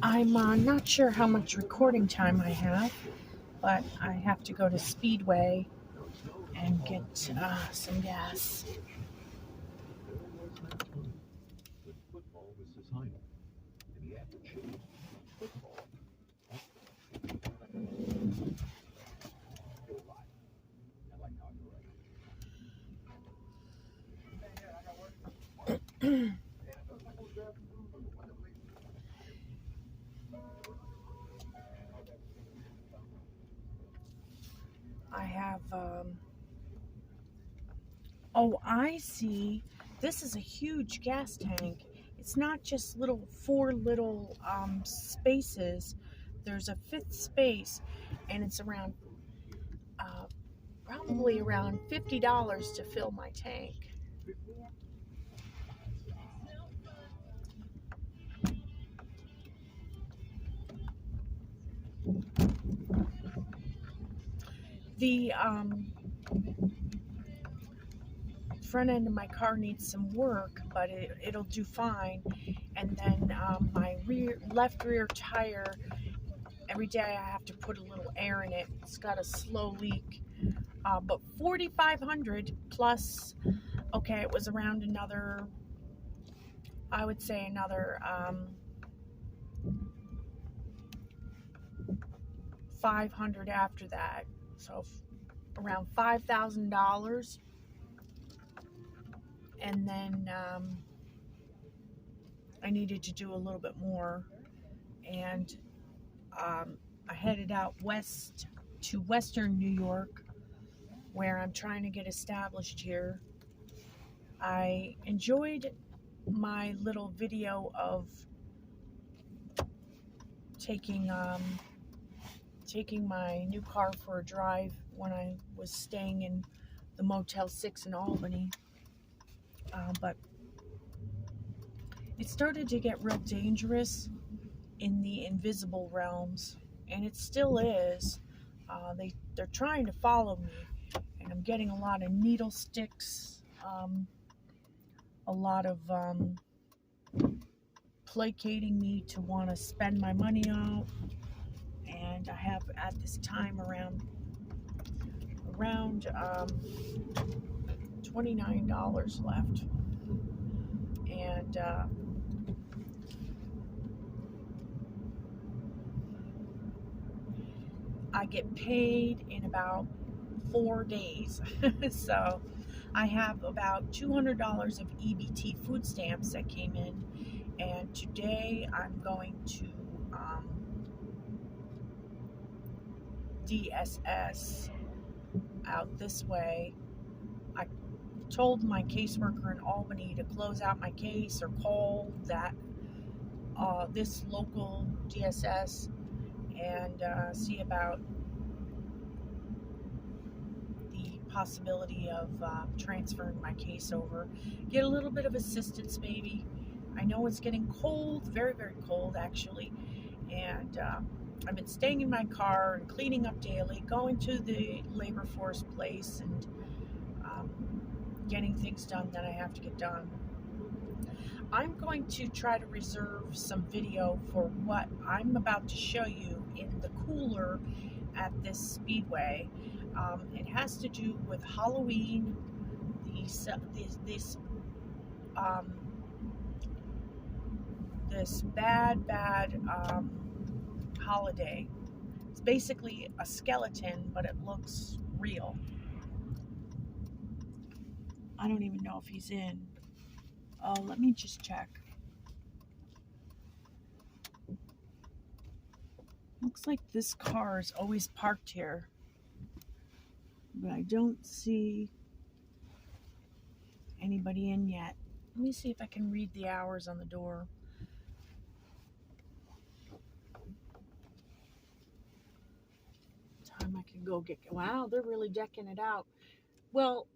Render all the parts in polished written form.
I'm not sure how much recording time I have, but I have to go to Speedway and get some gas. I have, oh, I see. This is a huge gas tank. It's not just four little spaces. There's a fifth space, and it's uh, probably around $50 to fill my tank. The front end of my car needs some work, but it'll do fine. And then my left rear tire, every day I have to put a little air in it. It's got a slow leak. But 4,500 plus, okay, it was around another, I would say another 500 after that. So around $5,000. And then I needed to do a little bit more. And I headed out west to Western New York, where I'm trying to get established here. I enjoyed my little video of taking my new car for a drive when I was staying in the Motel 6 in Albany. But it started to get real dangerous in the invisible realms, and it still is. They're trying to follow me, and I'm getting a lot of needle sticks, a lot of placating me to want to spend my money out. And I have at this time around $29 left, and I get paid in about 4 days. So I have about $200 of EBT food stamps that came in, and today I'm going to DSS out this way. I told my caseworker in Albany to close out my case or call this local DSS and see about the possibility of transferring my case over. Get a little bit of assistance, maybe. I know it's getting cold, very, very cold actually, and I've been staying in my car and cleaning up daily, going to the labor force place and getting things done that I have to get done. I'm going to try to reserve some video for what I'm about to show you in the cooler at this Speedway. It has to do with Halloween, this bad holiday. It's basically a skeleton, but it looks real. I don't even know if he's in. Let me just check. Looks like this car is always parked here, but I don't see anybody in yet. Let me see if I can read the hours on the door. Time I can go get. Wow, they're really decking it out. Well,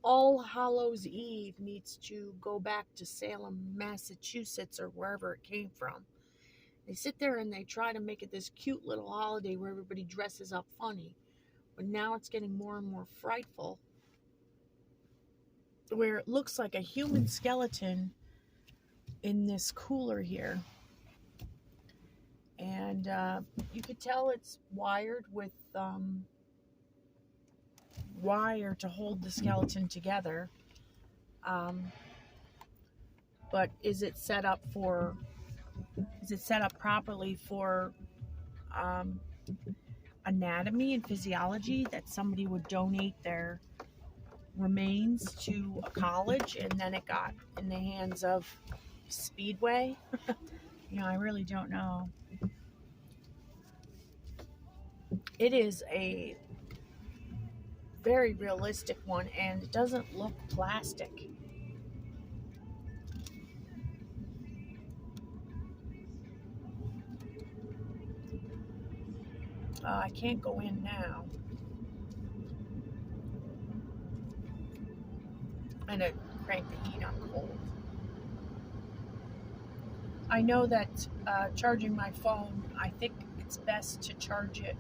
All Hallows Eve needs to go back to Salem, Massachusetts, or wherever it came from. They sit there and they try to make it this cute little holiday where everybody dresses up funny. But now it's getting more and more frightful, where it looks like a human skeleton in this cooler here. And you could tell it's wired with wire to hold the skeleton together. But is it set up properly for anatomy and physiology, that somebody would donate their remains to a college and then it got in the hands of Speedway? I really don't know. It is a very realistic one, and it doesn't look plastic. I can't go in now. And it cranked the heat on cold. I know that charging my phone, I think it's best to charge it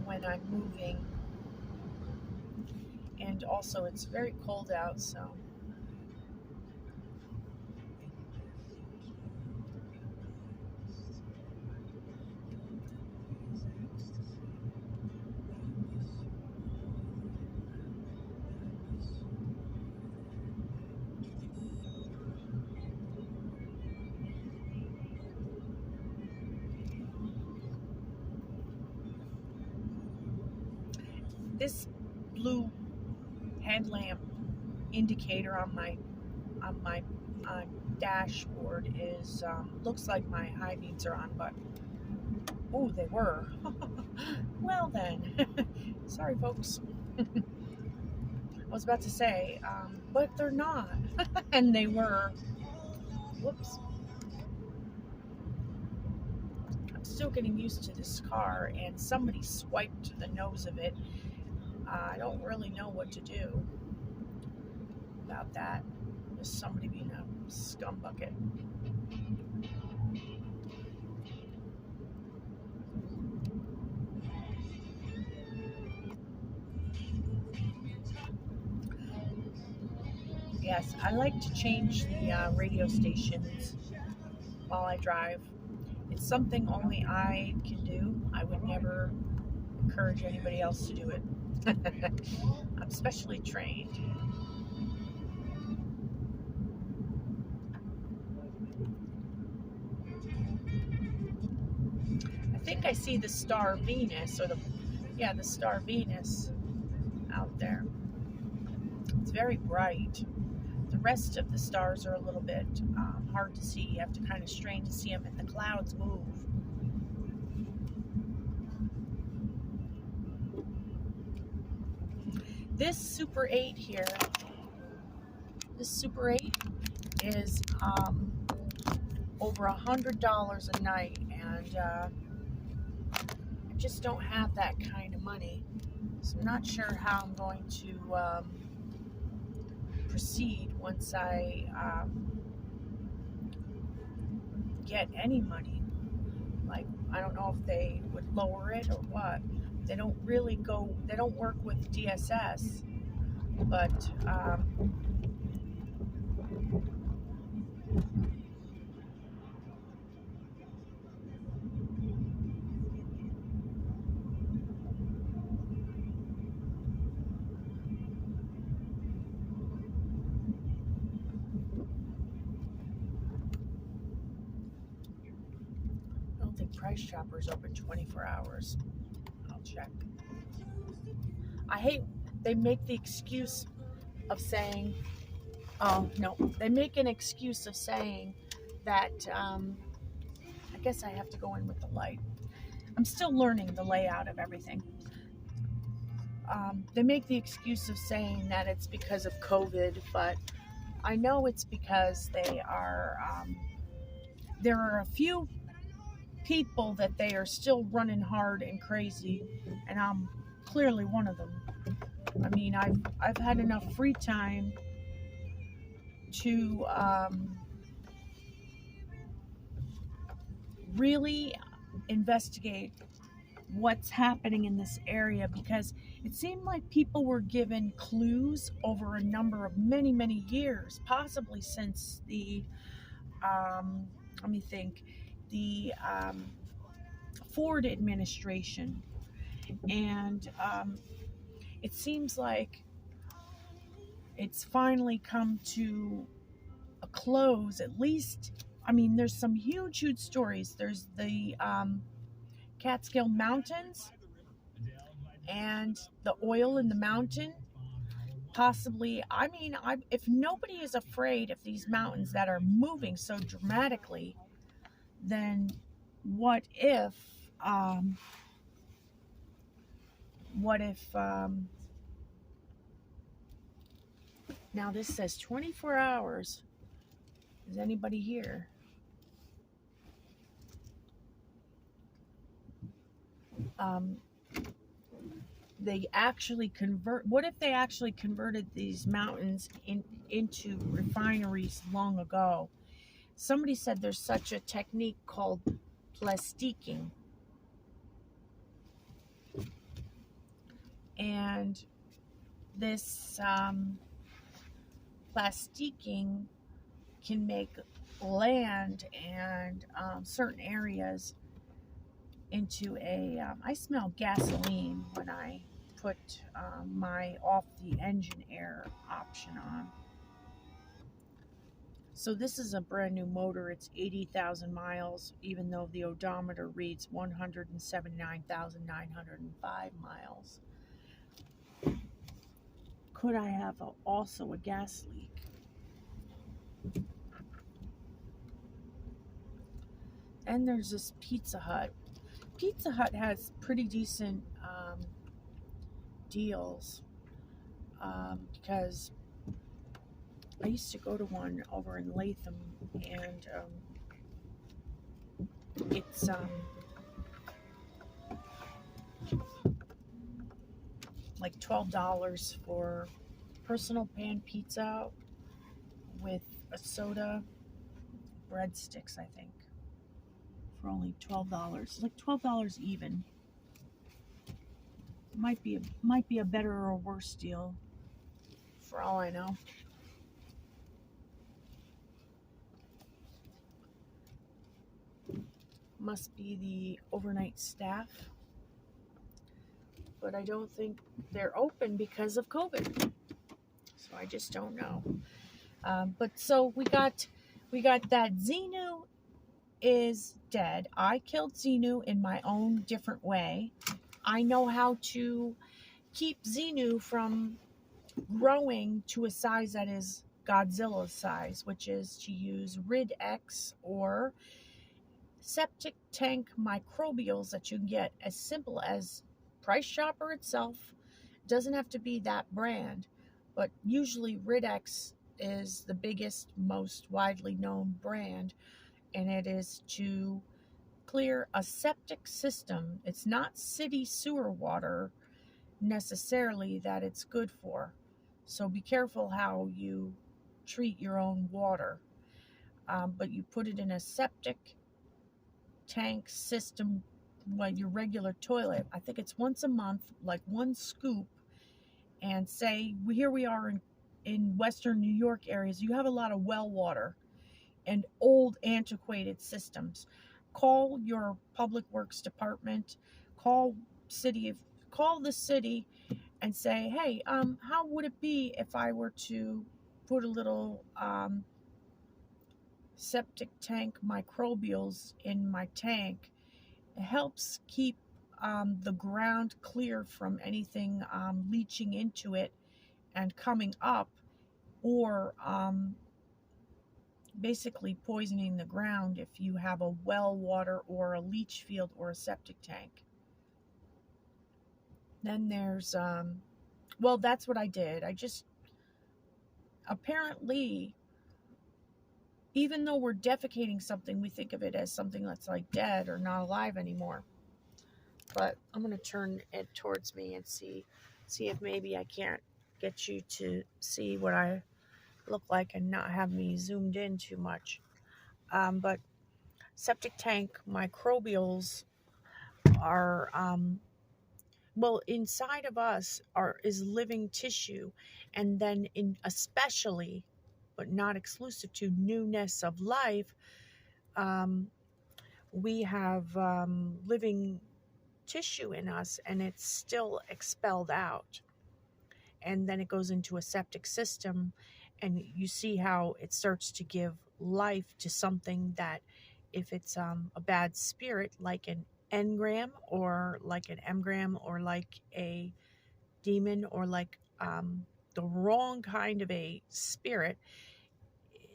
when I'm moving. And also it's very cold out, so. This blue headlamp indicator on my dashboard is looks like my high beams are on, but oh, they were. Well then, sorry folks. I was about to say, but they're not, and they were. Whoops. I'm still getting used to this car, and somebody swiped the nose of it. I don't really know what to do about that. Just somebody being a scumbucket. Yes, I like to change the radio stations while I drive. It's something only I can do. I would never encourage anybody else to do it. I'm specially trained. I think I see the star Venus, or the star Venus out there. It's very bright. The rest of the stars are a little bit hard to see. You have to kind of strain to see them, and the clouds move. This Super 8 here, is over $100 a night, and I just don't have that kind of money, so I'm not sure how I'm going to proceed once I get any money. Like, I don't know if they would lower it or what. They don't work with DSS, but I don't think Price Chopper's open 24 hours. I'll check. I hate they make the excuse of saying, they make an excuse of saying that, I guess I have to go in with the light. I'm still learning the layout of everything. They make the excuse of saying that it's because of COVID, but I know it's because there are a few people that they are still running hard and crazy, and I'm clearly one of them. I mean, I've had enough free time to really investigate what's happening in this area, because it seemed like people were given clues over a number of many years, possibly since the let me think, the Ford administration, and it seems like it's finally come to a close, at least. I mean, there's some huge stories. There's the Catskill Mountains and the oil in the mountain. Possibly, I mean, if nobody is afraid of these mountains that are moving so dramatically, then what if, now this says 24 hours. Is anybody here? They actually what if they actually converted these mountains into refineries long ago? Somebody said there's such a technique called plastiquing. And this plastiquing can make land and certain areas into a, I smell gasoline when I put my off the engine air option on. So this is a brand new motor. It's 80,000 miles, even though the odometer reads 179,905 miles. Could I have also a gas leak? And there's this Pizza Hut. Pizza Hut has pretty decent deals because I used to go to one over in Latham, and it's like $12 for personal pan pizza with a soda, breadsticks, I think, for only $12. Like $12 even. Might be a better or worse deal, for all I know. Must be the overnight staff, but I don't think they're open because of COVID. So I just don't know. But so we got that Xenu is dead. I killed Xenu in my own different way. I know how to keep Xenu from growing to a size that is Godzilla's size, which is to use Rid-X or septic tank microbials that you can get as simple as Price Chopper itself. Doesn't have to be that brand, but usually Rid-X is the biggest, most widely known brand, and it is to clear a septic system. It's not city sewer water necessarily that it's good for, so be careful how you treat your own water. But you put it in a septic tank system, like your regular toilet. I think it's once a month, like one scoop. And say, here we are in Western New York areas, you have a lot of well water and old antiquated systems. Call your public works department, call the city and say, hey, how would it be if I were to put a little septic tank microbials in my tank? It helps keep the ground clear from anything leaching into it and coming up, or basically poisoning the ground if you have a well water or a leach field or a septic tank. Then there's well, that's what I did. I just, apparently, even though we're defecating something, we think of it as something that's like dead or not alive anymore. But I'm going to turn it towards me and see if maybe I can't get you to see what I look like and not have me zoomed in too much. But septic tank microbials are, well, inside of us is living tissue, and then especially, but not exclusive to, newness of life, we have living tissue in us, and it's still expelled out. And then it goes into a septic system, and you see how it starts to give life to something that, if it's a bad spirit, like an engram or like an emgram or like a demon or like the wrong kind of a spirit,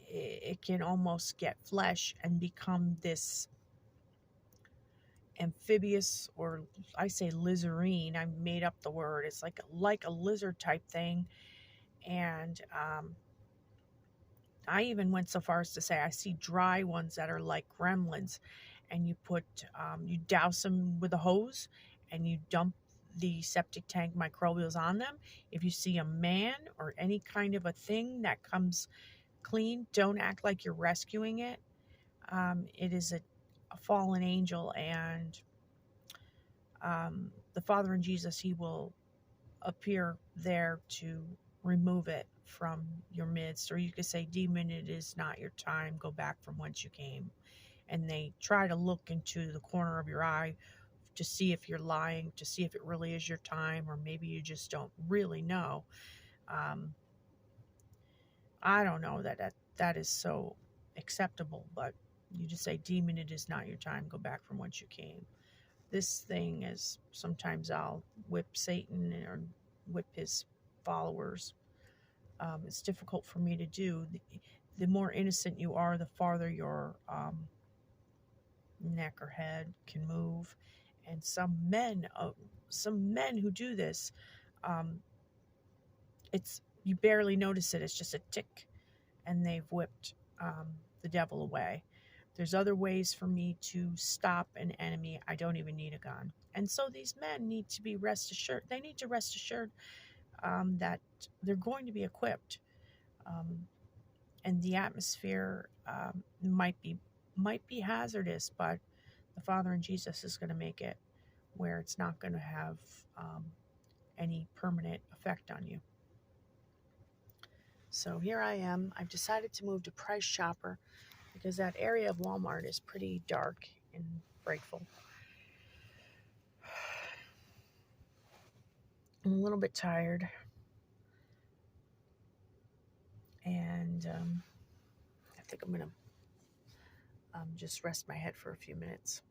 it can almost get flesh and become this amphibious, or I say lizardine. I made up the word. It's like a lizard type thing. And I even went so far as to say I see dry ones that are like gremlins, and you douse them with a hose and you dump the septic tank microbials on them. If you see a man or any kind of a thing that comes clean, don't act like you're rescuing it. It is a fallen angel, and the Father in Jesus, he will appear there to remove it from your midst. Or you could say, demon, it is not your time, go back from whence you came. And they try to look into the corner of your eye to see if you're lying, to see if it really is your time, or maybe you just don't really know. I don't know that is so acceptable, but you just say, demon, it is not your time, go back from whence you came. This thing is, sometimes I'll whip Satan or whip his followers. It's difficult for me to do. The more innocent you are, the farther your neck or head can move. And some men who do this, it's, you barely notice it. It's just a tick, and they've whipped the devil away. There's other ways for me to stop an enemy. I don't even need a gun. And so these men need to be rest assured. They need to rest assured that they're going to be equipped. And the atmosphere might be hazardous, but the Father in Jesus is going to make it where it's not going to have any permanent effect on you. So here I am. I've decided to move to Price Chopper because that area of Walmart is pretty dark and frightful. I'm a little bit tired, and I think I'm going to just rest my head for a few minutes.